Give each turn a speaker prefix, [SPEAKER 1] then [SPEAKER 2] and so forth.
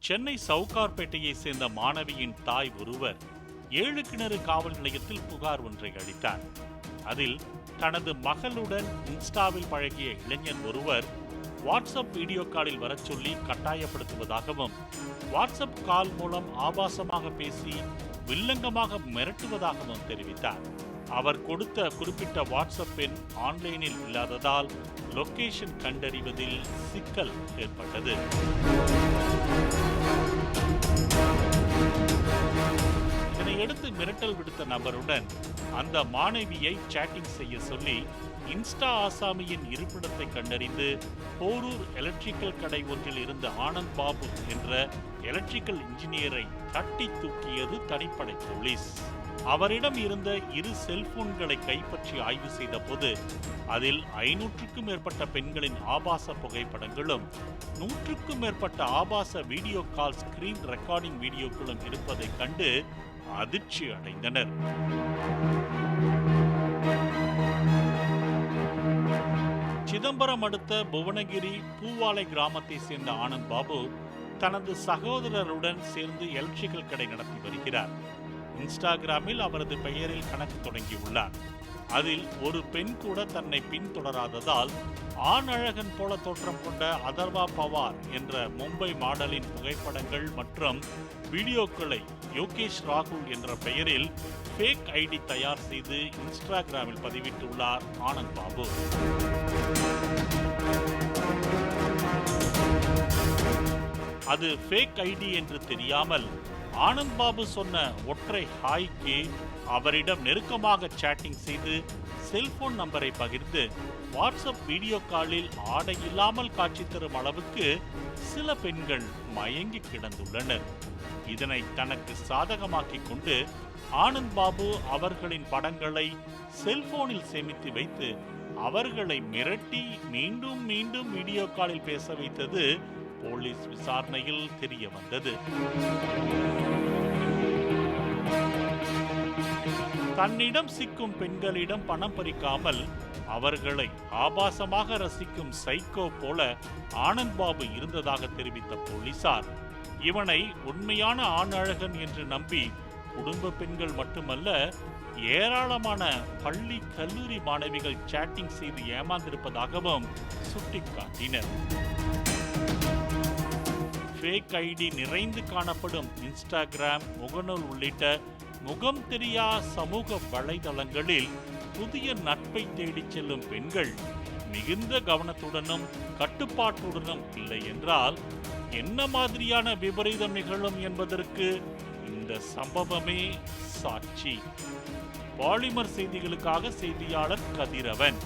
[SPEAKER 1] சென்னை சவுகார்பேட்டையை சேர்ந்த மாணவியின் தாய் ஒருவர் 7 கிணறு காவல் நிலையத்தில் புகார் ஒன்றை அளித்தார். அதில் தனது மகளுடன் இன்ஸ்டாவில் பழகிய இளைஞர் ஒருவர் வாட்ஸ்அப் வீடியோ காலில் வரச் சொல்லி கட்டாயப்படுத்துவதாகவும், வாட்ஸ்அப் கால் மூலம் ஆபாசமாக பேசி வில்லங்கமாக மிரட்டுவதாகவும் தெரிவித்தார். அவர் கொடுத்த குறிப்பிட்ட வாட்ஸ்அப் எண் ஆன்லைனில் இல்லாததால் லொகேஷன் கண்டறிவதில் சிக்கல் ஏற்பட்டது. இதனையடுத்து மிரட்டல் விடுத்த நபருடன் அந்த மாணவியை சேட்டிங் செய்ய சொல்லி இன்ஸ்டா ஆசாமியின் இருப்பிடத்தை கண்டறிந்து போரூர் எலக்ட்ரிக்கல் கடை ஒன்றில் இருந்த ஆனந்த் பாபு என்ற எலக்ட்ரிக்கல் இன்ஜினியரை தட்டி தூக்கியது தனிப்படை போலீஸ். அவரிடம் இருந்த 2 செல்போன்களை கைப்பற்றி ஆய்வு செய்த போது அதில் 500க்கும் மேற்பட்ட பெண்களின் ஆபாச புகைப்படங்களும் 100க்கும் மேற்பட்ட ஆபாச வீடியோ கால் ஸ்கிரீன் ரெக்கார்டிங் வீடியோக்களும் இருப்பதை கண்டு அதிர்ச்சி அடைந்தனர். சிதம்பரம் அடுத்த புவனகிரி பூவாலை கிராமத்தை சேர்ந்த ஆனந்த் பாபு தனது சகோதரருடன் சேர்ந்து எலக்ட்ரிக்கல் கடை நடத்தி வருகிறார். இன்ஸ்டாகிராமில் அவரது பெயரில் கணக்கு தொடங்கியுள்ளார். அதில் ஒரு பெண் கூட தன்னை பின்தொடராததால் ஆண் அழகன் போல தோற்றம் கொண்ட அதர்வா பவார் என்ற மும்பை மாடலின் புகைப்படங்கள் மற்றும் வீடியோக்களை யோகேஷ் ராகுல் என்ற பெயரில் ஃபேக் ஐடி தயார் செய்து இன்ஸ்டாகிராமில் பதிவிட்டுள்ளார் ஆனந்த் பாபு. அது ஃபேக் ஐடி என்று தெரியாமல் ஆனந்த் பாபு சொன்ன ஒற்றை ஹாய்க்கு அவரிடம் நெருக்கமாக சேட்டிங் செய்து செல்போன் நம்பரை பகிர்ந்து வாட்ஸ்அப் வீடியோ காலில் ஆடை இல்லாமல் காட்சி தரும் அளவுக்கு சில பெண்கள் மயங்கி கிடந்துள்ளனர். இதனை தனக்கு சாதகமாக்கிக் கொண்டு ஆனந்த் பாபு அவர்களின் படங்களை செல்போனில் சேமித்து வைத்து அவர்களை மிரட்டி மீண்டும் மீண்டும் வீடியோ காலில் பேச வைத்தது போலீஸ் விசாரணையில் தெரிய வந்தது. தன்னிடம் சிக்கும் பெண்களிடம் பணம் பறிக்காமல் அவர்களை ஆபாசமாக ரசிக்கும் சைக்கோ போல ஆனந்த் பாபு இருந்ததாக தெரிவித்த போலீசார், இவனை உண்மையான ஆண் அழகன் என்று நம்பி குடும்ப பெண்கள் மட்டுமல்ல ஏராளமான பள்ளி கல்லூரி மாணவிகள் சேட்டிங் செய்து ஏமாந்திருப்பதாகவும் சுட்டிக்காட்டினர். ஃபேக் ஐடி நிறைந்து காணப்படும் இன்ஸ்டாகிராம், முகநூல் உள்ளிட்ட முகம் தெரியா சமூக வலைதளங்களில் புதிய நட்பை தேடிச் செல்லும் பெண்கள் மிகுந்த கவனத்துடனும் கட்டுப்பாட்டுடனும் இல்லை என்றால் என்ன மாதிரியான விபரீதம் நிகழும் என்பதற்கு இந்த சம்பவமே சாட்சி. பாலிமர் செய்திகளுக்காக செய்தியாளர் கதிரவன்.